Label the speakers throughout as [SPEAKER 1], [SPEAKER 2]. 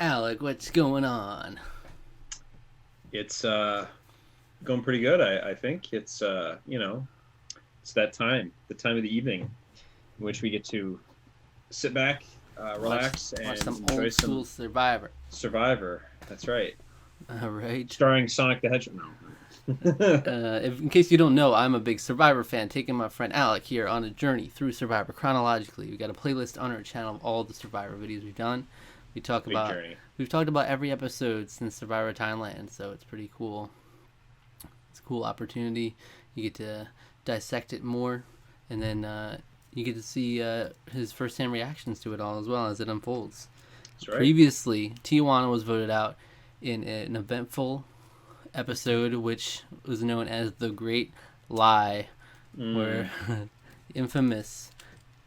[SPEAKER 1] Alec, what's going on?
[SPEAKER 2] It's going pretty good. I think it's it's that time, the time of the evening, in which we get to sit back, relax,
[SPEAKER 1] Watch
[SPEAKER 2] and
[SPEAKER 1] some
[SPEAKER 2] enjoy
[SPEAKER 1] old school
[SPEAKER 2] some
[SPEAKER 1] Survivor.
[SPEAKER 2] Survivor. That's right,
[SPEAKER 1] All right.
[SPEAKER 2] starring Sonic the Hedgehog. No.
[SPEAKER 1] In case you don't know, I'm a big Survivor fan, taking my friend Alec here on a journey through Survivor chronologically. We got a playlist on our channel of all the Survivor videos we've done. We talk
[SPEAKER 2] Big
[SPEAKER 1] about
[SPEAKER 2] journey.
[SPEAKER 1] we've talked about every episode since Survivor Thailand, so it's pretty cool. It's a cool opportunity. You get to dissect it more, and then you get to see his first-hand reactions to it all as well as it unfolds.
[SPEAKER 2] That's right.
[SPEAKER 1] Previously, Tijuana was voted out in an eventful episode, which was known as the Great Lie, where infamous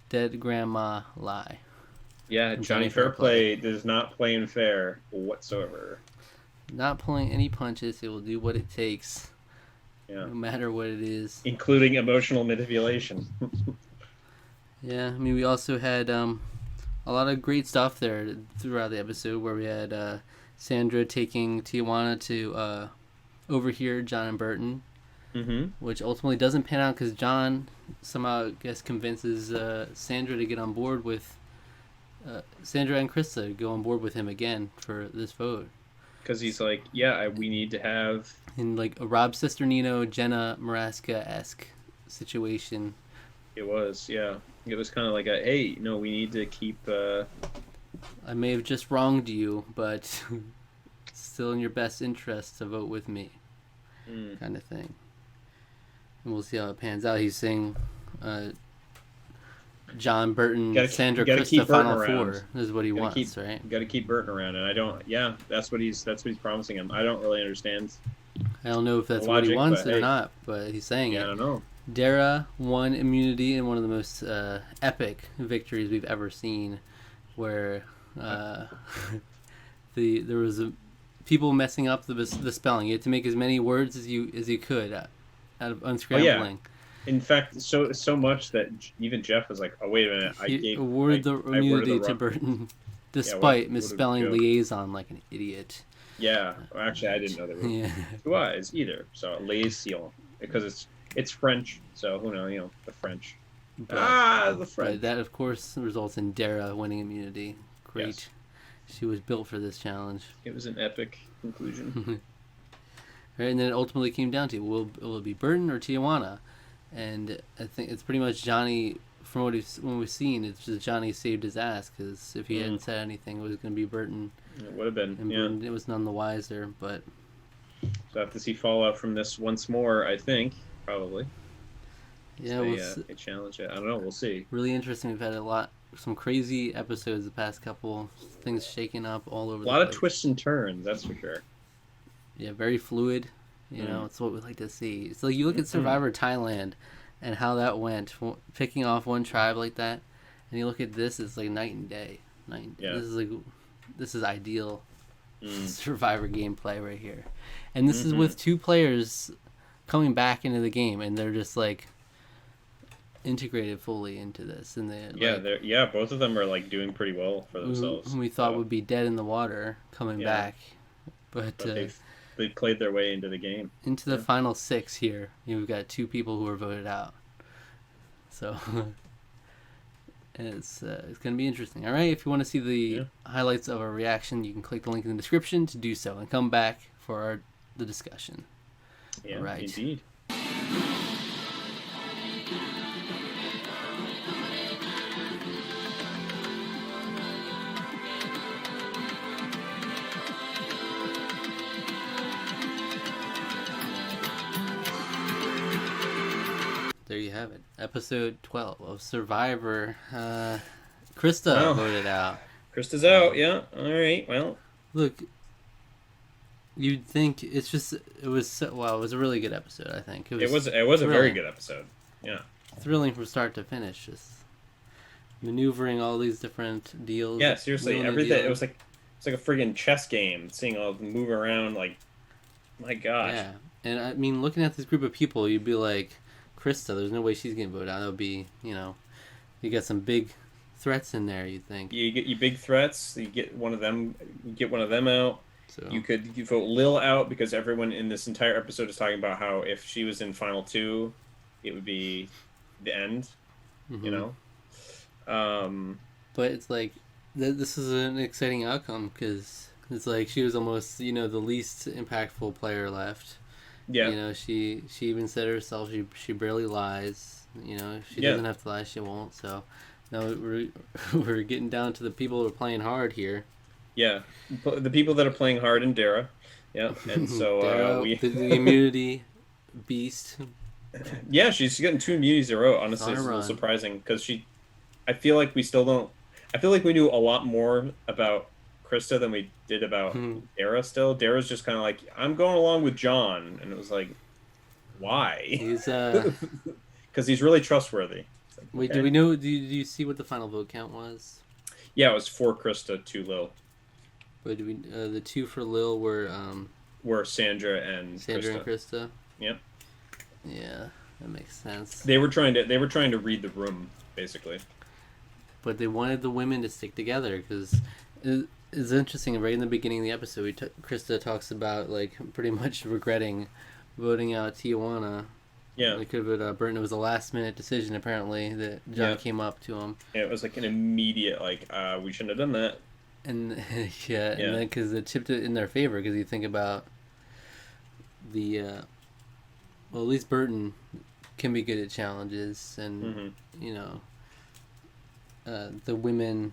[SPEAKER 1] dead grandma lie.
[SPEAKER 2] Yeah, Johnny Fairplay does not play in fair whatsoever.
[SPEAKER 1] Not pulling any punches, it will do what it takes,
[SPEAKER 2] Yeah,
[SPEAKER 1] no matter what it is.
[SPEAKER 2] including emotional manipulation.
[SPEAKER 1] Yeah, I mean, we also had a lot of great stuff there throughout the episode, where we had Sandra taking Tijuana to overhear John and Burton, which ultimately doesn't pan out because John somehow, I guess, convinces Sandra to get on board with Sandra and Krista to go on board with him again for this vote.
[SPEAKER 2] Because he's like, yeah, we need to have
[SPEAKER 1] In like a Rob Cesternino, Jenna Maraska-esque situation.
[SPEAKER 2] It was, yeah. It was kind of like a, hey, no, we need to keep.
[SPEAKER 1] I may have just wronged you, but it's still in your best interest to vote with me, kind of thing. And we'll see how it pans out. He's saying John, Burton, Sandra, Krista, Final Four is what he wants, right?
[SPEAKER 2] You got to keep Burton around, and I don't. Yeah, that's what he's promising him. I don't really understand.
[SPEAKER 1] I don't know if that's
[SPEAKER 2] logic,
[SPEAKER 1] what he wants
[SPEAKER 2] but
[SPEAKER 1] or
[SPEAKER 2] hey.
[SPEAKER 1] not, but he's saying
[SPEAKER 2] Yeah,
[SPEAKER 1] it.
[SPEAKER 2] I don't know.
[SPEAKER 1] Dara won immunity in one of the most epic victories we've ever seen, where there was people messing up the spelling. You had to make as many words as you could out of unscrambling.
[SPEAKER 2] Oh, yeah. In fact, so much that even Jeff was like, "Oh, wait a minute!
[SPEAKER 1] He awarded the immunity to Burton, despite misspelling liaison like an idiot."
[SPEAKER 2] Yeah, well, actually, I didn't know there were two eyes either. So liaison, because it's French. So who knows? The French. The French.
[SPEAKER 1] But that, of course, results in Dara winning immunity. Great. Yes. She was built for this challenge.
[SPEAKER 2] It was an epic conclusion.
[SPEAKER 1] Right, and then it ultimately came down to will it be Burton or Tijuana? And I think it's pretty much Johnny. From what we've seen, it's just Johnny saved his ass, because if he hadn't said anything, it was going to be Burton.
[SPEAKER 2] It would have been.
[SPEAKER 1] And Burton, it was none the wiser. But
[SPEAKER 2] so I have to see fallout from this once more. I think probably.
[SPEAKER 1] Yeah,
[SPEAKER 2] a challenge. I don't know. We'll see.
[SPEAKER 1] Really interesting. We've had some crazy episodes the past couple. Things shaking up all over.
[SPEAKER 2] A lot of twists and turns. That's for sure.
[SPEAKER 1] Yeah, very fluid. You know, it's what we like to see. So you look at Survivor Thailand and how that went, picking off one tribe like that, and you look at this, it's like night and day.
[SPEAKER 2] Yeah.
[SPEAKER 1] This is ideal Survivor gameplay right here, and this is with two players coming back into the game, and they're just like integrated fully into this, and
[SPEAKER 2] both of them are like doing pretty well for themselves.
[SPEAKER 1] Who we thought would be dead in the water coming back, but
[SPEAKER 2] they played their way into the game.
[SPEAKER 1] Into the final six here. We've got two people who were voted out. So it's going to be interesting. All right, if you want to see the highlights of our reaction, you can click the link in the description to do so and come back for the discussion.
[SPEAKER 2] Yeah,
[SPEAKER 1] all right.
[SPEAKER 2] Indeed.
[SPEAKER 1] There you have it. Episode 12 of Survivor. Krista voted out.
[SPEAKER 2] Krista's out, yeah. All right, well.
[SPEAKER 1] Look, you'd think it was a really good episode, I think.
[SPEAKER 2] It was a very good episode. Yeah.
[SPEAKER 1] Thrilling from start to finish. Just maneuvering all these different deals.
[SPEAKER 2] Yeah, seriously, everything. It's like a friggin' chess game, seeing all of them move around, like, my gosh.
[SPEAKER 1] Yeah, and I mean, looking at this group of people, you'd be like, Krista, there's no way she's getting voted out. That would be, you got some big threats in there. You think?
[SPEAKER 2] You get your big threats. You get one of them. You get one of them out.
[SPEAKER 1] So
[SPEAKER 2] You vote Lil out because everyone in this entire episode is talking about how if she was in final two, it would be the end. You know.
[SPEAKER 1] But it's like this is an exciting outcome because it's like she was almost the least impactful player left.
[SPEAKER 2] Yeah.
[SPEAKER 1] She even said herself she barely lies. If she doesn't have to lie, she won't. So now we're getting down to the people who are playing hard here.
[SPEAKER 2] Yeah, the people that are playing hard in Dara. Yeah, and so
[SPEAKER 1] Dara, the immunity beast.
[SPEAKER 2] Yeah, she's getting 2 immunities in a row. Honestly, it's a little surprising because I feel like we still don't. I feel like we knew a lot more about Krista than we did about Dara. Still, Dara's just kind of like, I'm going along with John, and it was like, why?
[SPEAKER 1] He's
[SPEAKER 2] because he's really trustworthy.
[SPEAKER 1] Like, wait, okay. Do we know? Do you see what the final vote count was?
[SPEAKER 2] Yeah, it was 4 Krista, 2 Lil.
[SPEAKER 1] But do we? The 2 for Lil
[SPEAKER 2] were Sandra and
[SPEAKER 1] Krista.
[SPEAKER 2] Yep.
[SPEAKER 1] Yeah, that makes sense.
[SPEAKER 2] They were trying to read the room basically.
[SPEAKER 1] But they wanted the women to stick together because it's interesting. Right in the beginning of the episode, Krista talks about like pretty much regretting voting out Tijuana.
[SPEAKER 2] Yeah,
[SPEAKER 1] they could have Burton. It was a last-minute decision apparently that John came up to him.
[SPEAKER 2] Yeah, it was like an immediate we shouldn't have done that.
[SPEAKER 1] And and then because it tipped it in their favor because you think about the well, at least Burton can be good at challenges and the women,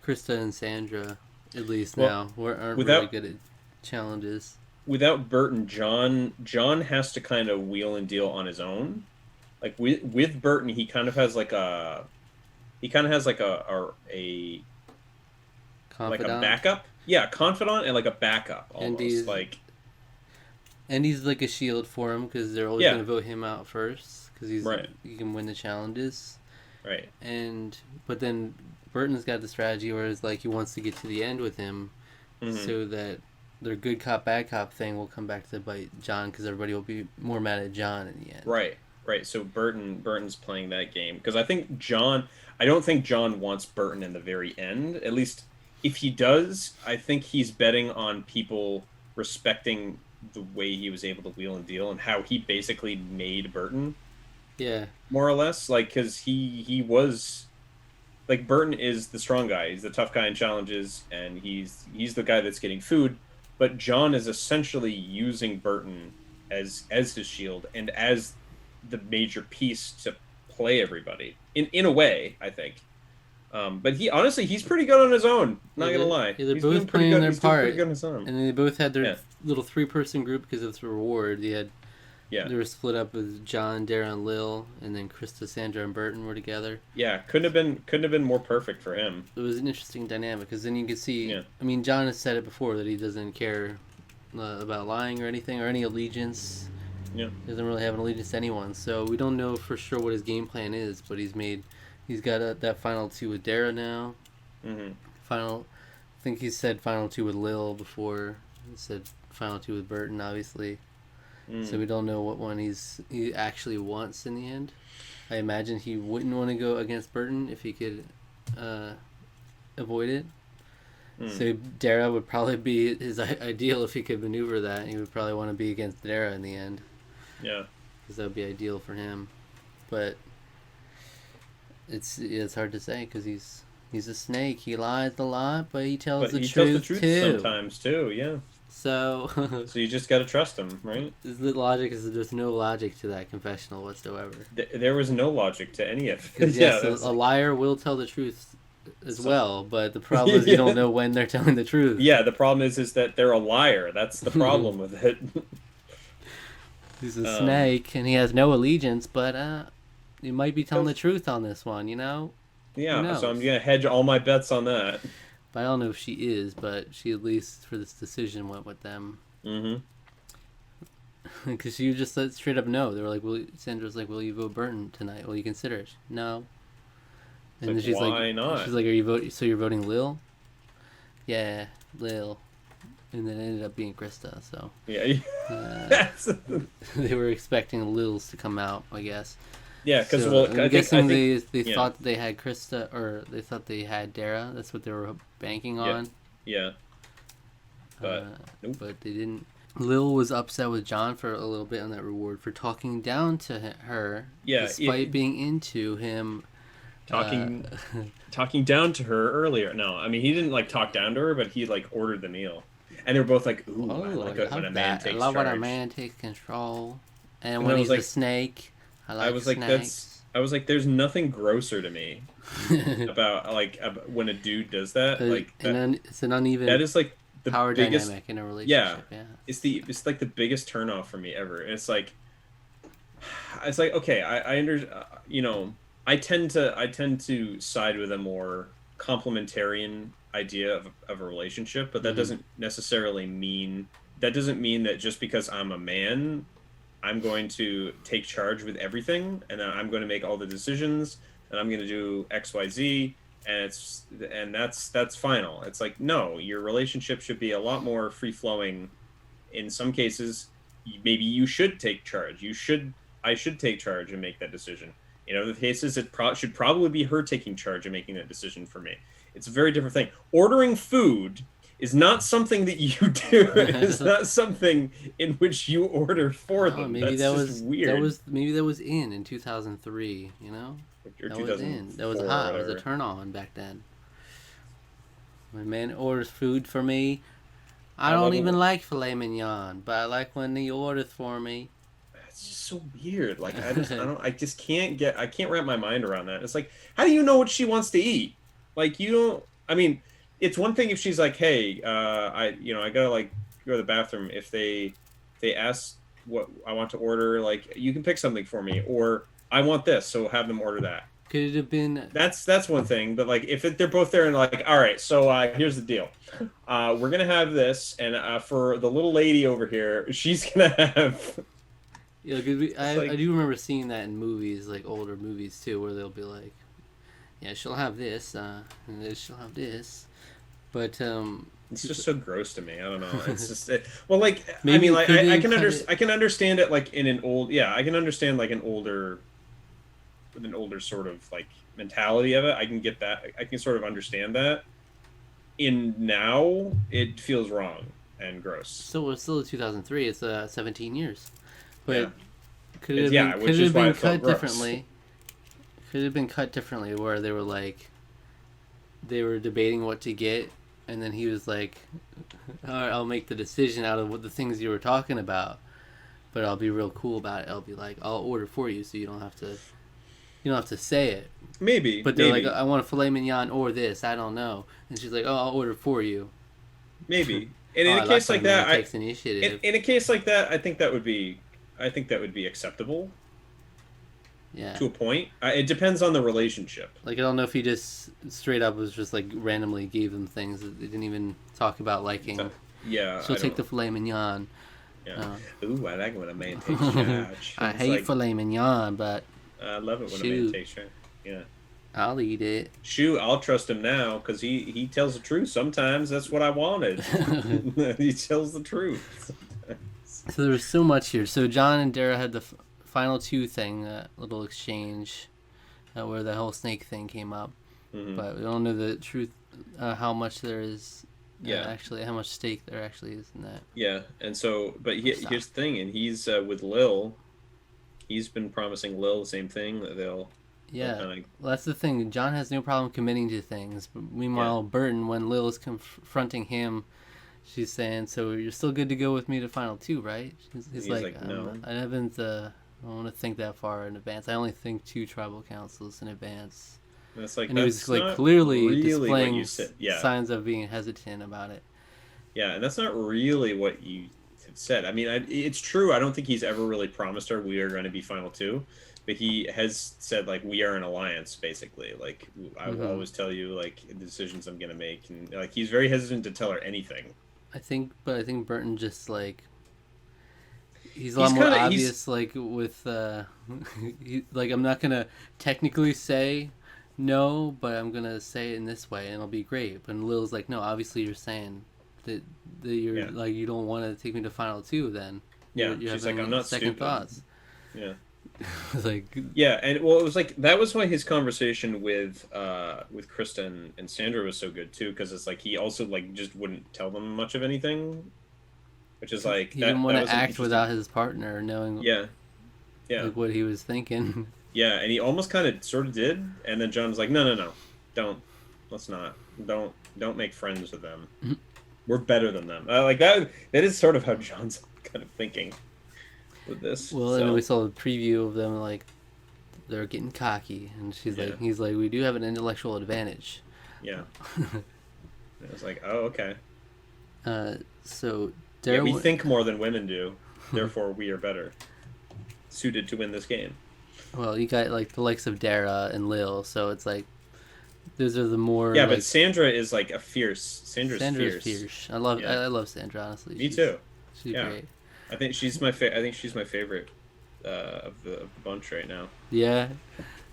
[SPEAKER 1] Krista and Sandra, at least now aren't really good at challenges.
[SPEAKER 2] Without Burton, John has to kind of wheel and deal on his own. Like with Burton, he kind of has like a
[SPEAKER 1] confidant.
[SPEAKER 2] Like a backup. Yeah, confidant and like a backup almost.
[SPEAKER 1] And he's like a shield for him because they're always going to vote him out first because he can win the challenges.
[SPEAKER 2] Right.
[SPEAKER 1] But then Burton's got the strategy where it's like he wants to get to the end with him so that their good cop, bad cop thing will come back to bite John because everybody will be more mad at John in the end.
[SPEAKER 2] Right. So Burton's playing that game because I don't think John wants Burton in the very end. At least if he does, I think he's betting on people respecting the way he was able to wheel and deal and how he basically made Burton.
[SPEAKER 1] Yeah.
[SPEAKER 2] More or less, because he was Burton is the strong guy. He's the tough guy in challenges, and he's the guy that's getting food. But John is essentially using Burton as his shield and as the major piece to play everybody in a way, I think. But he's pretty good on his own. Not gonna lie.
[SPEAKER 1] Yeah, they're
[SPEAKER 2] he's
[SPEAKER 1] both playing their part.
[SPEAKER 2] Pretty good on his own.
[SPEAKER 1] And they both had their little 3-person group because of the reward. They were split up with John, Dara, and Lil, and then Krista, Sandra, and Burton were together.
[SPEAKER 2] Yeah, couldn't have been more perfect for him.
[SPEAKER 1] It was an interesting dynamic because then you could see. Yeah. I mean, John has said it before that he doesn't care about lying or anything or any allegiance.
[SPEAKER 2] Yeah,
[SPEAKER 1] he doesn't really have an allegiance to anyone. So we don't know for sure what his game plan is, but he's got that final 2 with Dara now. I think he said final 2 with Lil before. He said final 2 with Burton, obviously. So we don't know what one he actually wants in the end. I imagine he wouldn't want to go against Burton if he could avoid it. So Dara would probably be his ideal if he could maneuver that. He would probably want to be against Dara in the end.
[SPEAKER 2] Yeah,
[SPEAKER 1] because that would be ideal for him. But it's hard to say because he's a snake. He lies a lot, but he tells the truth too.
[SPEAKER 2] Sometimes too. Yeah.
[SPEAKER 1] So
[SPEAKER 2] you just got to trust him, right?
[SPEAKER 1] The logic is there's no logic to that confessional whatsoever.
[SPEAKER 2] There was no logic to any of it.
[SPEAKER 1] Yes, a liar will tell the truth as well, but the problem is you don't know when they're telling the truth.
[SPEAKER 2] Yeah, the problem is that they're a liar. That's the problem with it.
[SPEAKER 1] He's a snake, and he has no allegiance, but he might be telling the truth on this one,
[SPEAKER 2] Yeah, so I'm going to hedge all my bets on that.
[SPEAKER 1] But I don't know if she is, but she at least for this decision went with them. Because she just said straight up no. They were like, Sandra's like, will you vote Burton tonight? Will you consider it? No. And then she's
[SPEAKER 2] why not?
[SPEAKER 1] She's like, so you're voting Lil? Yeah, Lil. And then it ended up being Krista, so.
[SPEAKER 2] Yeah.
[SPEAKER 1] They were expecting Lils to come out, I guess.
[SPEAKER 2] Yeah, because
[SPEAKER 1] So
[SPEAKER 2] well,
[SPEAKER 1] I'm guessing they
[SPEAKER 2] yeah,
[SPEAKER 1] thought they had Krista, or they thought they had Dara. That's what they were banking
[SPEAKER 2] yeah,
[SPEAKER 1] on.
[SPEAKER 2] yeah, but
[SPEAKER 1] Uh,
[SPEAKER 2] nope.
[SPEAKER 1] but they didn't. Lil was upset with John for a little bit on that reward for talking down to her,
[SPEAKER 2] Yeah,
[SPEAKER 1] despite being into him. Uh,
[SPEAKER 2] talking talking down to her earlier. No, I mean he didn't like talk down to her, but he like ordered the meal, and they were both like, "Ooh, I
[SPEAKER 1] oh, I
[SPEAKER 2] like it when a
[SPEAKER 1] love
[SPEAKER 2] man
[SPEAKER 1] that. I
[SPEAKER 2] takes
[SPEAKER 1] love when a
[SPEAKER 2] charge."
[SPEAKER 1] man takes control, and
[SPEAKER 2] And
[SPEAKER 1] when he's a snake. I
[SPEAKER 2] I
[SPEAKER 1] like
[SPEAKER 2] was like, that's.
[SPEAKER 1] snakes.
[SPEAKER 2] I was like, there's nothing grosser to me about when a dude does that. Like
[SPEAKER 1] It's an uneven
[SPEAKER 2] that is like the
[SPEAKER 1] power
[SPEAKER 2] biggest.
[SPEAKER 1] dynamic in a
[SPEAKER 2] Yeah,
[SPEAKER 1] relationship. Yeah.
[SPEAKER 2] it's like the biggest turnoff for me ever. And it's like okay, I under you know I tend to side with a more complementarian idea of a relationship, but that
[SPEAKER 1] Mm-hmm.
[SPEAKER 2] doesn't necessarily mean that just because I'm a man, I'm going to take charge with everything, and then I'm going to make all the decisions, and I'm going to do X, Y, Z, and that's final. It's like no, your relationship should be a lot more free flowing. In some cases, maybe you should take charge. I should take charge and make that decision. In other cases, should probably be her taking charge and making that decision for me. It's a very different thing. Ordering food is not something that you do. It's not something in which you order for
[SPEAKER 1] Oh,
[SPEAKER 2] them.
[SPEAKER 1] maybe
[SPEAKER 2] That's just weird.
[SPEAKER 1] maybe that was in 2003. You know,
[SPEAKER 2] Or
[SPEAKER 1] that was in. That was
[SPEAKER 2] 2004 or
[SPEAKER 1] hot. It was a
[SPEAKER 2] whatever.
[SPEAKER 1] turn on back then. When a man orders food for me, I
[SPEAKER 2] I
[SPEAKER 1] don't
[SPEAKER 2] love it.
[SPEAKER 1] even like filet mignon, but I like when he orders for me.
[SPEAKER 2] It's just so weird. Like I just I can't wrap my mind around that. It's like, how do you know what she wants to eat? Like you don't. I mean, it's one thing if she's like, hey, I gotta like go to the bathroom. If they ask what I want to order, like you can pick something for me, or I want this, so have them order that.
[SPEAKER 1] Could it have been?
[SPEAKER 2] That's one thing. But like if they're both there and like, all right, so here's the deal. We're gonna have this, and for the little lady over here, she's gonna have.
[SPEAKER 1] Yeah, cause
[SPEAKER 2] It's like
[SPEAKER 1] I do remember seeing that in movies, like older movies too, where they'll be like, yeah, she'll have this, and then she'll have this, but
[SPEAKER 2] it's just so gross to me. I don't know. It's just well, like I
[SPEAKER 1] maybe
[SPEAKER 2] mean,
[SPEAKER 1] it
[SPEAKER 2] like
[SPEAKER 1] could
[SPEAKER 2] I
[SPEAKER 1] have
[SPEAKER 2] can
[SPEAKER 1] cut it.
[SPEAKER 2] I can understand it like in an old I can understand like with an older sort of like mentality of it. I can get that. I can sort of understand that. In now, it feels wrong and gross.
[SPEAKER 1] Still, it's still 2003. It's 17 years,
[SPEAKER 2] Yeah,
[SPEAKER 1] but could
[SPEAKER 2] which
[SPEAKER 1] it
[SPEAKER 2] is
[SPEAKER 1] have
[SPEAKER 2] why
[SPEAKER 1] been
[SPEAKER 2] it felt
[SPEAKER 1] cut
[SPEAKER 2] gross.
[SPEAKER 1] differently? Could it have been cut differently, where they were like, they were debating what to get, and then he was like, all right, I'll make the decision out of what the things you were talking about, but I'll be real cool about it. I'll be like, I'll order for you, so you don't have to say it. But they're like,
[SPEAKER 2] Maybe,
[SPEAKER 1] I want a filet mignon or this. I don't know. And she's like, oh, I'll order for you.
[SPEAKER 2] maybe. And
[SPEAKER 1] Oh,
[SPEAKER 2] in
[SPEAKER 1] I
[SPEAKER 2] a
[SPEAKER 1] like
[SPEAKER 2] case
[SPEAKER 1] when a
[SPEAKER 2] like
[SPEAKER 1] man
[SPEAKER 2] that,
[SPEAKER 1] takes initiative.
[SPEAKER 2] in a case like that, I think that would be acceptable
[SPEAKER 1] Yeah.
[SPEAKER 2] to a point. It depends on the relationship.
[SPEAKER 1] Like, I don't know if he just straight up was just like randomly gave them things that they didn't even talk about liking.
[SPEAKER 2] Yeah,
[SPEAKER 1] She'll
[SPEAKER 2] I
[SPEAKER 1] take
[SPEAKER 2] don't.
[SPEAKER 1] the filet mignon.
[SPEAKER 2] Yeah.
[SPEAKER 1] Uh,
[SPEAKER 2] Ooh, I like when a man takes charge.
[SPEAKER 1] I
[SPEAKER 2] It's
[SPEAKER 1] hate
[SPEAKER 2] like
[SPEAKER 1] filet mignon, but
[SPEAKER 2] I love it when a man
[SPEAKER 1] shoot,
[SPEAKER 2] takes charge. Yeah.
[SPEAKER 1] I'll eat it.
[SPEAKER 2] Shoot, I'll trust him now because he tells the truth. Sometimes that's what I wanted. He tells the truth.
[SPEAKER 1] So there was so much here. So John and Dara had the final two thing, that little exchange, where the whole snake thing came up.
[SPEAKER 2] Hmm.
[SPEAKER 1] But we don't know the truth, how much there is,
[SPEAKER 2] Yeah.
[SPEAKER 1] actually, how much stake there actually is in that.
[SPEAKER 2] Yeah, and so, but
[SPEAKER 1] Stop.
[SPEAKER 2] here's the thing, and he's with Lil. He's been promising Lil the same thing that they'll
[SPEAKER 1] Yeah,
[SPEAKER 2] kind
[SPEAKER 1] well, that's the thing. John has no problem committing to things. But meanwhile, Burton, when Lil is confronting him, she's saying, "So you're still good to go with me to final two, right?" He's like,
[SPEAKER 2] no.
[SPEAKER 1] I haven't. I don't want to think that far in advance. I only think two tribal councils in advance."
[SPEAKER 2] And it's like
[SPEAKER 1] And he was
[SPEAKER 2] that's
[SPEAKER 1] like
[SPEAKER 2] not
[SPEAKER 1] clearly
[SPEAKER 2] really what
[SPEAKER 1] displaying
[SPEAKER 2] you said. Yeah,
[SPEAKER 1] signs of being hesitant about it.
[SPEAKER 2] yeah, and that's not really what you have said. I mean, it's true. I don't think he's ever really promised her we are going to be final two, but he has said like we are an alliance, basically. Like I will always tell you like the decisions I'm going to make, and like he's very hesitant to tell her anything.
[SPEAKER 1] I think Burton just like he's a lot more obvious. Like with like I'm not gonna technically say no, but I'm gonna say it in this way, and it'll be great. But Lil's like, no, obviously you're saying that you're like you don't want to take me to final two. Then
[SPEAKER 2] Yeah,
[SPEAKER 1] you're
[SPEAKER 2] she's like,
[SPEAKER 1] having
[SPEAKER 2] I'm not
[SPEAKER 1] second
[SPEAKER 2] stupid.
[SPEAKER 1] thoughts.
[SPEAKER 2] Yeah.
[SPEAKER 1] It's like,
[SPEAKER 2] Yeah, and well, it was like that was why his conversation with Krista and Sandra was so good too, because it's like he also like just wouldn't tell them much of anything, which is like
[SPEAKER 1] he didn't want
[SPEAKER 2] that
[SPEAKER 1] to
[SPEAKER 2] was an
[SPEAKER 1] act
[SPEAKER 2] interesting.
[SPEAKER 1] without his partner knowing
[SPEAKER 2] Yeah, yeah,
[SPEAKER 1] like what he was thinking.
[SPEAKER 2] yeah, and he almost kind of sort of did, and then John was like, no, no, no, don't, let's not, don't make friends with them. We're better than them. Like that. That is sort of how John's kind of thinking with this.
[SPEAKER 1] Well, and then we
[SPEAKER 2] So
[SPEAKER 1] saw the preview of them like they're getting cocky, and
[SPEAKER 2] yeah,
[SPEAKER 1] he's like, we do have an intellectual advantage.
[SPEAKER 2] yeah. It was like, oh, okay.
[SPEAKER 1] So
[SPEAKER 2] Yeah, we
[SPEAKER 1] Daryl,
[SPEAKER 2] think more than women do. Therefore, we are better suited to win this game.
[SPEAKER 1] well, you got like the likes of Dara and Lil, so it's like those are the more
[SPEAKER 2] Yeah, but
[SPEAKER 1] like
[SPEAKER 2] Sandra is like a fierce. Sandra's
[SPEAKER 1] Sandra's
[SPEAKER 2] fierce.
[SPEAKER 1] fierce.
[SPEAKER 2] Yeah,
[SPEAKER 1] I love Sandra honestly.
[SPEAKER 2] me too.
[SPEAKER 1] She's
[SPEAKER 2] Yeah,
[SPEAKER 1] great.
[SPEAKER 2] I think I think she's my favorite of the bunch right now.
[SPEAKER 1] Yeah,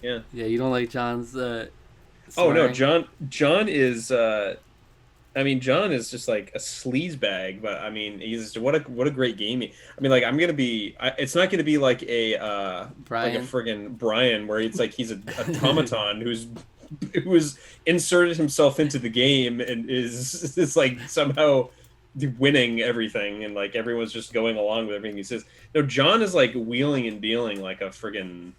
[SPEAKER 2] Yeah.
[SPEAKER 1] yeah. You don't like John's
[SPEAKER 2] Oh no,
[SPEAKER 1] swearing?
[SPEAKER 2] John is. I mean, John is just like a sleaze bag, but I mean, he's what a great game. I mean, like I'm gonna be. It's not gonna be like a
[SPEAKER 1] Brian.
[SPEAKER 2] friggin' Brian, where it's like he's a automaton who's inserted himself into the game and is like somehow winning everything, and like everyone's just going along with everything he says. No, John is like wheeling and dealing like a friggin'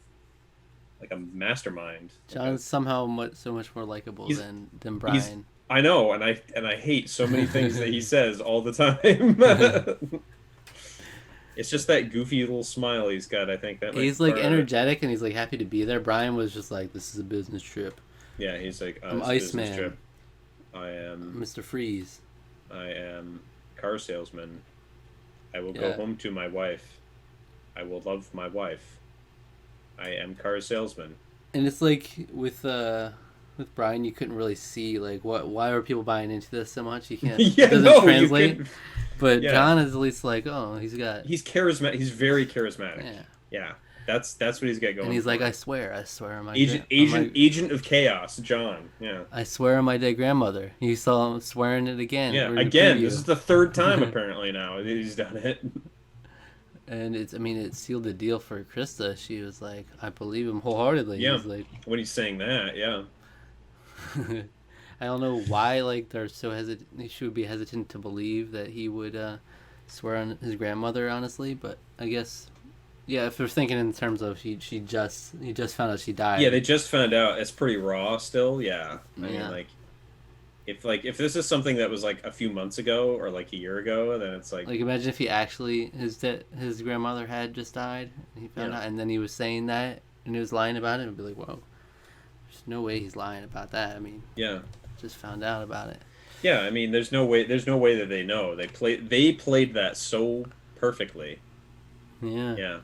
[SPEAKER 2] like a mastermind.
[SPEAKER 1] John's somehow so much more likable
[SPEAKER 2] He's
[SPEAKER 1] than
[SPEAKER 2] he's
[SPEAKER 1] Brian.
[SPEAKER 2] I know, and I hate so many things that he says all the time. It's just that goofy little smile he's got. I think that might be
[SPEAKER 1] He's like
[SPEAKER 2] part of it.
[SPEAKER 1] energetic and he's like happy to be there. Brian was just like, this is a business trip.
[SPEAKER 2] Yeah, he's like,
[SPEAKER 1] I'm
[SPEAKER 2] it's a business
[SPEAKER 1] Iceman,
[SPEAKER 2] trip. I am
[SPEAKER 1] Mr. Freeze.
[SPEAKER 2] I am car salesman. I will go
[SPEAKER 1] Yeah,
[SPEAKER 2] home to my wife. I will love my wife. I am car salesman.
[SPEAKER 1] and it's like with Brian, you couldn't really see like why are people buying into this so much. You can't. It
[SPEAKER 2] Yeah,
[SPEAKER 1] doesn't
[SPEAKER 2] no, you
[SPEAKER 1] translate.
[SPEAKER 2] can.
[SPEAKER 1] But
[SPEAKER 2] Yeah,
[SPEAKER 1] John is at least like, oh, he's got
[SPEAKER 2] he's charismatic. He's very charismatic.
[SPEAKER 1] yeah,
[SPEAKER 2] Yeah, that's what he's got
[SPEAKER 1] and
[SPEAKER 2] going
[SPEAKER 1] he's like,
[SPEAKER 2] for him.
[SPEAKER 1] I swear on my
[SPEAKER 2] Agent of chaos, John. Yeah.
[SPEAKER 1] I swear on my dead grandmother. You saw him swearing it again.
[SPEAKER 2] Yeah,
[SPEAKER 1] In the
[SPEAKER 2] again, this
[SPEAKER 1] preview.
[SPEAKER 2] is the third time apparently now he's done it.
[SPEAKER 1] And I mean, it sealed the deal for Krista. She was like, I believe him wholeheartedly.
[SPEAKER 2] Yeah,
[SPEAKER 1] He's like,
[SPEAKER 2] when he's saying that, yeah.
[SPEAKER 1] I don't know why, like, they're so hesitant. She would be hesitant to believe that he would swear on his grandmother, honestly. But I guess, yeah, if they're thinking in terms of he just found out she
[SPEAKER 2] Yeah,
[SPEAKER 1] died.
[SPEAKER 2] they just found out. It's pretty raw still. Yeah, I mean,
[SPEAKER 1] Yeah,
[SPEAKER 2] if this is something that was like a few months ago or like a year ago, then it's like,
[SPEAKER 1] like imagine if he actually his grandmother had just died. And he found
[SPEAKER 2] yeah,
[SPEAKER 1] out, and then he was saying that, and he was lying about it. It'd be like, whoa, there's no way he's lying about that. I mean,
[SPEAKER 2] yeah,
[SPEAKER 1] just found out about it.
[SPEAKER 2] yeah. I mean, there's no way that they know. They played that so perfectly.
[SPEAKER 1] Yeah.
[SPEAKER 2] Yeah,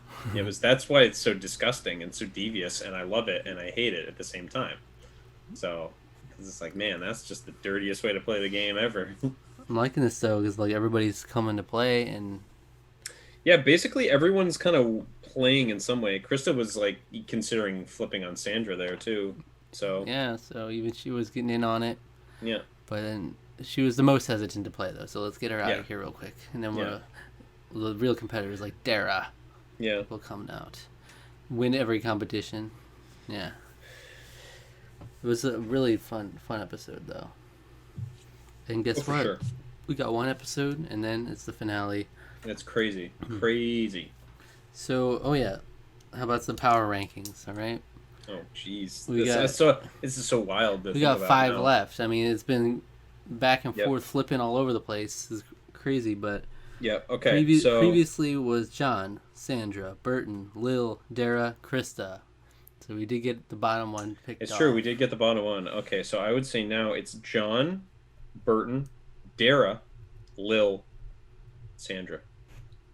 [SPEAKER 2] that's why it's so disgusting and so devious, and I love it and I hate it at the same time. So, because it's like, man, that's just the dirtiest way to play the game ever.
[SPEAKER 1] I'm liking this though because like everybody's coming to play and
[SPEAKER 2] Yeah, basically everyone's kind of playing in some way. Krista was like considering flipping on Sandra there too. So
[SPEAKER 1] yeah, so even she was getting in on it,
[SPEAKER 2] yeah,
[SPEAKER 1] but then she was the most hesitant to play though. So let's get her out
[SPEAKER 2] yeah,
[SPEAKER 1] of here real quick, and then
[SPEAKER 2] yeah,
[SPEAKER 1] the real competitors like Dara
[SPEAKER 2] yeah,
[SPEAKER 1] will come out, win every competition. Yeah, it was a really fun episode though. And
[SPEAKER 2] oh
[SPEAKER 1] guess
[SPEAKER 2] for
[SPEAKER 1] what?
[SPEAKER 2] sure.
[SPEAKER 1] We got one episode, and then it's the finale.
[SPEAKER 2] That's crazy, crazy.
[SPEAKER 1] So oh yeah, how about some power rankings? All right.
[SPEAKER 2] Oh jeez,
[SPEAKER 1] We got
[SPEAKER 2] this is so wild to
[SPEAKER 1] we
[SPEAKER 2] think
[SPEAKER 1] got
[SPEAKER 2] about
[SPEAKER 1] five
[SPEAKER 2] now.
[SPEAKER 1] left. I mean, it's been back and
[SPEAKER 2] Yep,
[SPEAKER 1] forth, flipping all over the place. It's crazy, but
[SPEAKER 2] yep. Okay, so
[SPEAKER 1] previously was John, Sandra, Burton, Lil, Dara, Krista. So we did get the bottom one picked
[SPEAKER 2] it's
[SPEAKER 1] off.
[SPEAKER 2] true. We did get the bottom one. Okay, so I would say now it's John, Burton, Dara, Lil, Sandra.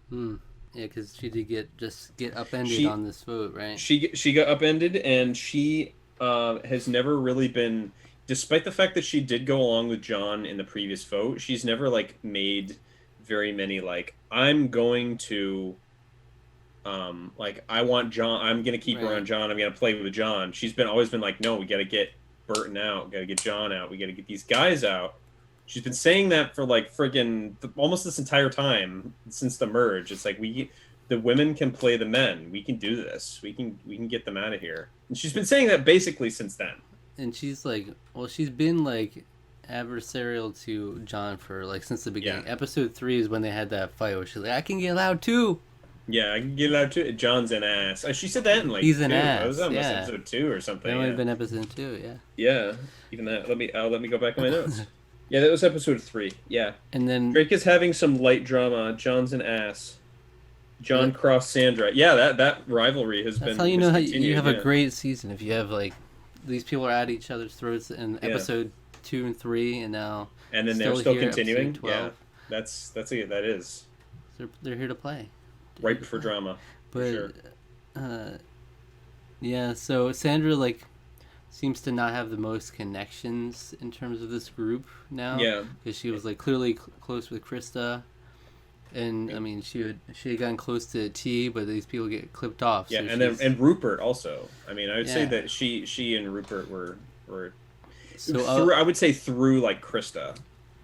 [SPEAKER 1] Hmm. Yeah, because she did get upended
[SPEAKER 2] She
[SPEAKER 1] on this vote, right?
[SPEAKER 2] she got upended, and she has never really been, despite the fact that she did go along with John in the previous vote, she's never like made very many like I'm going to like I want John, I'm gonna keep her on
[SPEAKER 1] Right.
[SPEAKER 2] John, I'm gonna play with John. She's been always been like, no, we gotta get Burton out, we gotta get John out, we gotta get these guys out. She's been saying that for like friggin' almost this entire time since the merge. It's like the women can play the men. We can do this. We can get them out of here. And she's been saying that basically since then.
[SPEAKER 1] And she's like, well, she's been like adversarial to John for like since the beginning.
[SPEAKER 2] Yeah.
[SPEAKER 1] Episode 3 is when they had that fight where she's like, I can get loud too.
[SPEAKER 2] Yeah, I can get out to John's an ass. She said that in like
[SPEAKER 1] He's an
[SPEAKER 2] 2.
[SPEAKER 1] ass.
[SPEAKER 2] That was almost
[SPEAKER 1] Yeah.
[SPEAKER 2] episode 2 or something.
[SPEAKER 1] That might
[SPEAKER 2] Yeah.
[SPEAKER 1] have been episode 2, yeah.
[SPEAKER 2] Yeah, even that. Let me go back in my notes. Yeah, that was episode 3. Yeah.
[SPEAKER 1] And then
[SPEAKER 2] Drake is having some light drama. John's an ass. John
[SPEAKER 1] Yeah.
[SPEAKER 2] crossed Sandra. Yeah, that rivalry has
[SPEAKER 1] that's
[SPEAKER 2] been.
[SPEAKER 1] how you know how you
[SPEAKER 2] continued,
[SPEAKER 1] have
[SPEAKER 2] yeah.
[SPEAKER 1] a great season if you have like these people are at each other's throats in episode 2 and 3, and now
[SPEAKER 2] And then they're still
[SPEAKER 1] here,
[SPEAKER 2] continuing.
[SPEAKER 1] episode 12.
[SPEAKER 2] Yeah, that's it. That is
[SPEAKER 1] They're here to play.
[SPEAKER 2] ripe for drama.
[SPEAKER 1] But
[SPEAKER 2] sure.
[SPEAKER 1] yeah, so Sandra like seems to not have the most connections in terms of this group now.
[SPEAKER 2] Yeah.
[SPEAKER 1] because she was like clearly close with Krista, and I mean she had gotten close to T, but these people get clipped off.
[SPEAKER 2] Yeah,
[SPEAKER 1] so
[SPEAKER 2] and Rupert also. I mean, I would say
[SPEAKER 1] Yeah.
[SPEAKER 2] that she and Rupert were
[SPEAKER 1] so
[SPEAKER 2] I would say through like Krista.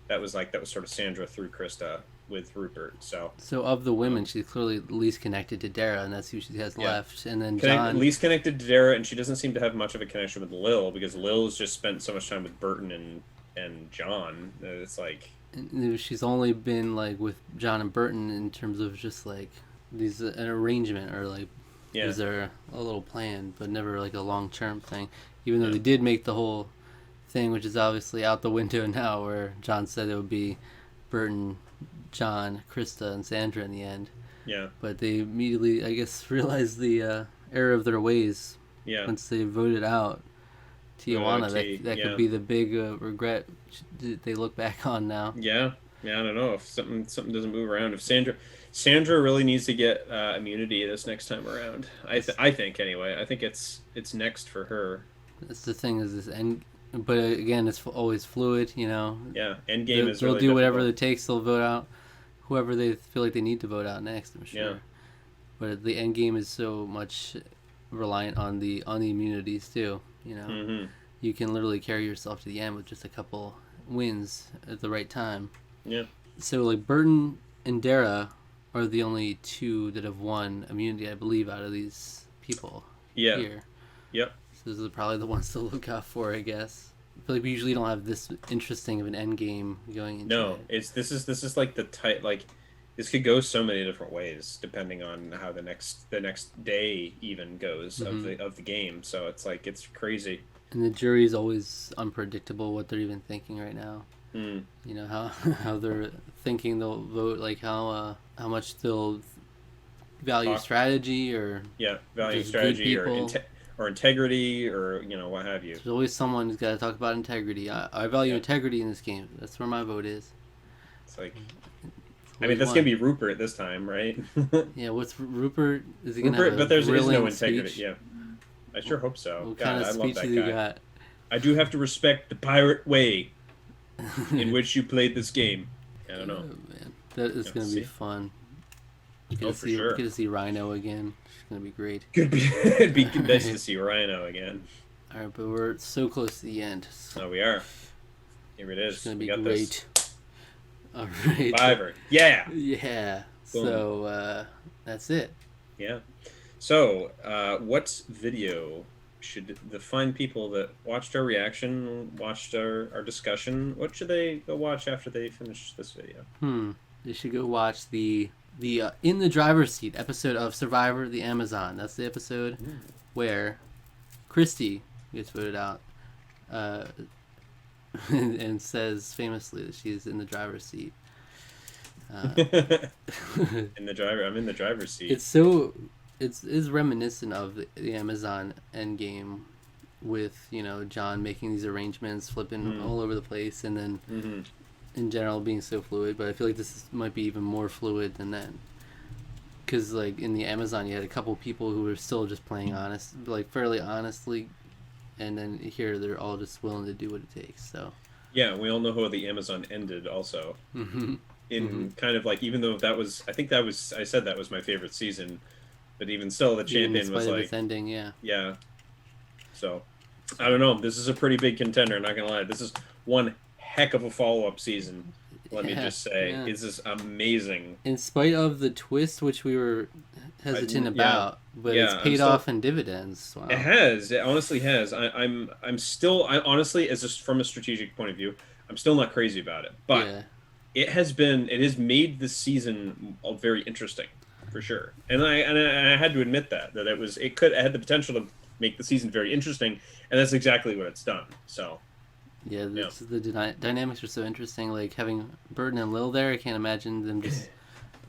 [SPEAKER 2] That was sort of Sandra through Krista with Rupert. So
[SPEAKER 1] of the women, she's clearly least connected to Dara, and that's who she has left. And then John,
[SPEAKER 2] least connected to Dara, and she doesn't seem to have much of a connection with Lil because Lil's just spent so much time with Burton and John that it's like
[SPEAKER 1] she's only been like with John and Burton in terms of just like these an arrangement or like is there a little plan, but never like a long term thing. Even though they did make the whole thing, which is obviously out the window now, where John said it would be Burton, John, Krista, and Sandra in the end.
[SPEAKER 2] Yeah.
[SPEAKER 1] But they immediately, I guess, realized the error of their ways.
[SPEAKER 2] Yeah.
[SPEAKER 1] Once they voted out Tijuana, that could be the big regret they look back on now.
[SPEAKER 2] Yeah. Yeah. I don't know if something doesn't move around. If Sandra really needs to get immunity this next time around. I think anyway. I think it's next for her.
[SPEAKER 1] That's the thing is this end. But again, it's always fluid, you know.
[SPEAKER 2] Yeah, Endgame is
[SPEAKER 1] they'll
[SPEAKER 2] really
[SPEAKER 1] do whatever
[SPEAKER 2] difficult.
[SPEAKER 1] it takes. They'll vote out whoever they feel like they need to vote out next. I'm sure.
[SPEAKER 2] Yeah.
[SPEAKER 1] But the end game is so much reliant on the immunities too. You know,
[SPEAKER 2] Mm-hmm.
[SPEAKER 1] you can literally carry yourself to the end with just a couple wins at the right time.
[SPEAKER 2] Yeah.
[SPEAKER 1] So like Burton and Dara are the only 2 that have won immunity, I believe, out of these people.
[SPEAKER 2] Yeah.
[SPEAKER 1] Here.
[SPEAKER 2] Yep.
[SPEAKER 1] So those are probably the ones to look out for, I guess. I feel like we usually don't have this interesting of an end game going into
[SPEAKER 2] No,
[SPEAKER 1] it.
[SPEAKER 2] this is like the tight like this could go so many different ways depending on how the next day even goes of the game. So it's like it's crazy.
[SPEAKER 1] And the jury is always unpredictable what they're even thinking right now.
[SPEAKER 2] Mm.
[SPEAKER 1] You know how they're thinking they'll vote, like how much they'll value strategy or
[SPEAKER 2] value
[SPEAKER 1] just
[SPEAKER 2] strategy
[SPEAKER 1] good people.
[SPEAKER 2] or integrity or what have you.
[SPEAKER 1] There's always someone who's got to talk about integrity. I value integrity in this game. That's where my vote is.
[SPEAKER 2] It's like
[SPEAKER 1] It's
[SPEAKER 2] I mean
[SPEAKER 1] always
[SPEAKER 2] that's
[SPEAKER 1] one.
[SPEAKER 2] gonna be Rupert this time, right?
[SPEAKER 1] Yeah, what's Rupert? Is he gonna have a
[SPEAKER 2] but there's no
[SPEAKER 1] brilliant
[SPEAKER 2] integrity.
[SPEAKER 1] speech?
[SPEAKER 2] Yeah, I sure hope so.
[SPEAKER 1] What
[SPEAKER 2] God,
[SPEAKER 1] kind of
[SPEAKER 2] I love
[SPEAKER 1] speech
[SPEAKER 2] that
[SPEAKER 1] has he
[SPEAKER 2] guy.
[SPEAKER 1] got?
[SPEAKER 2] I do have to respect the pirate way in which you played this game. I don't know.
[SPEAKER 1] Oh, man. That is going to
[SPEAKER 2] see.
[SPEAKER 1] be fun. Get
[SPEAKER 2] Oh,
[SPEAKER 1] to
[SPEAKER 2] for
[SPEAKER 1] see,
[SPEAKER 2] sure.
[SPEAKER 1] Get to see Rhino again. It's going to be great.
[SPEAKER 2] It'd be nice to see Rhino again.
[SPEAKER 1] All right, but we're so close to the end. So
[SPEAKER 2] Oh, we are. Here it is.
[SPEAKER 1] it's going to
[SPEAKER 2] We
[SPEAKER 1] be
[SPEAKER 2] got
[SPEAKER 1] great. All right.
[SPEAKER 2] Fiverr. Yeah.
[SPEAKER 1] Yeah.
[SPEAKER 2] Boom.
[SPEAKER 1] So that's it.
[SPEAKER 2] Yeah. So, what video should the fine people that watched our reaction, watched our discussion, what should they go watch after they finish this video?
[SPEAKER 1] They should go watch the In the Driver's Seat episode of Survivor the Amazon. That's the episode where Christy gets voted out and says famously that she's in the driver's seat.
[SPEAKER 2] I'm in the driver's seat.
[SPEAKER 1] It's reminiscent of the Amazon Endgame with, John making these arrangements, flipping all over the place, and then in general being so fluid. But I feel like might be even more fluid than that. Because, like, in the Amazon, you had a couple people who were still just playing fairly honestly, and then here they're all just willing to do what it takes, so.
[SPEAKER 2] Yeah, we all know how the Amazon ended also. Kind of like, even though I said that was my favorite season, but even still, the champion was like,
[SPEAKER 1] ending, yeah.
[SPEAKER 2] Yeah. So, I don't know. This is a pretty big contender, not gonna lie. This is one heck of a follow-up season. Let me just say,
[SPEAKER 1] yeah.
[SPEAKER 2] This is amazing.
[SPEAKER 1] In spite of the twist, which we were hesitant about, but
[SPEAKER 2] yeah,
[SPEAKER 1] it's paid off in dividends. Wow.
[SPEAKER 2] It has. It honestly has. I'm still. I honestly, as just from a strategic point of view, I'm still not crazy about it. But
[SPEAKER 1] Yeah.
[SPEAKER 2] it has made this season very interesting, for sure. And I had to admit that it had the potential to make the season very interesting, and that's exactly what it's done. So.
[SPEAKER 1] Yeah,
[SPEAKER 2] Yeah.
[SPEAKER 1] the dynamics are so interesting. Like having Burton and Lil there, I can't imagine them just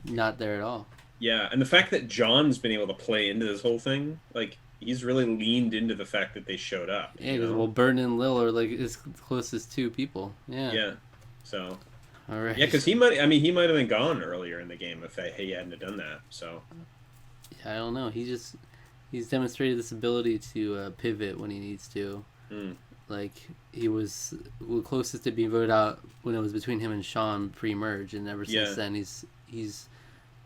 [SPEAKER 1] not there at all.
[SPEAKER 2] Yeah, and the fact that John's been able to play into this whole thing, like he's really leaned into the fact that they showed up.
[SPEAKER 1] Yeah, because well, Burton and Lil are like his closest two people. Yeah.
[SPEAKER 2] Yeah. So.
[SPEAKER 1] All right.
[SPEAKER 2] Yeah, because he might have been gone earlier in the game if he hadn't have done that. So.
[SPEAKER 1] Yeah, I don't know. He's demonstrated this ability to pivot when he needs to.
[SPEAKER 2] Mm.
[SPEAKER 1] Like he was closest to being voted out when it was between him and Sean pre-merge, and ever since then he's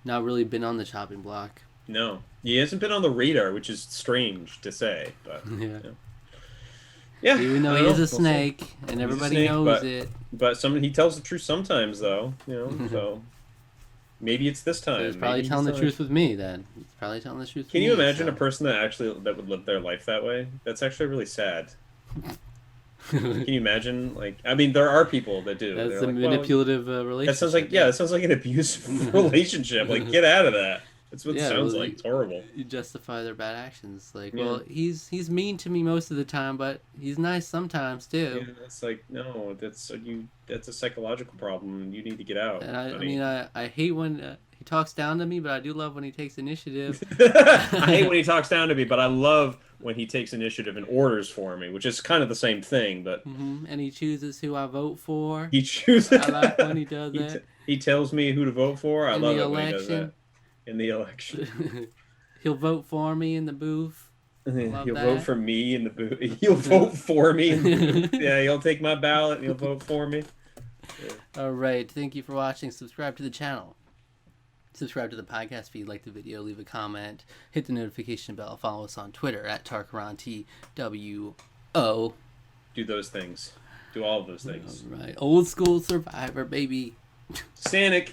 [SPEAKER 1] not really been on the chopping block.
[SPEAKER 2] No, he hasn't been on the radar, which is strange to say, but yeah.
[SPEAKER 1] Even though he is a snake, and everybody knows it.
[SPEAKER 2] But he tells the truth sometimes, though. So maybe it's this time.
[SPEAKER 1] So he's probably telling the truth with me. Then he's probably telling the truth.
[SPEAKER 2] Can you imagine a person that would live their life that way? That's actually really sad. Can you imagine? Like, I mean, there are people that do.
[SPEAKER 1] That's a manipulative relationship.
[SPEAKER 2] That sounds like an abusive relationship. Like, get out of that. That's what it sounds like. It's horrible.
[SPEAKER 1] You justify their bad actions. Like, well, he's mean to me most of the time, but he's nice sometimes too.
[SPEAKER 2] Yeah, it's like, no, that's a psychological problem. You need to get out.
[SPEAKER 1] And I mean, I hate when he talks down to me, but I do love when he takes initiative.
[SPEAKER 2] I hate when he talks down to me, but I love when he takes initiative and orders for me, which is kind of the same thing. But
[SPEAKER 1] and he chooses who I vote for.
[SPEAKER 2] He chooses.
[SPEAKER 1] I like when he does that.
[SPEAKER 2] He tells me who to vote for. I love it
[SPEAKER 1] when
[SPEAKER 2] he does that. In the election,
[SPEAKER 1] he'll vote for me in the booth.
[SPEAKER 2] He'll vote for me in the booth. He'll vote for me. Yeah, he'll take my ballot and he'll vote for me.
[SPEAKER 1] Yeah. All right. Thank you for watching. Subscribe to the channel. Subscribe to the podcast feed, like the video, leave a comment, hit the notification bell, follow us on Twitter at Tarqaron TWO.
[SPEAKER 2] Do those things. Do all of those things.
[SPEAKER 1] All right. Old school Survivor, baby.
[SPEAKER 2] Sanic.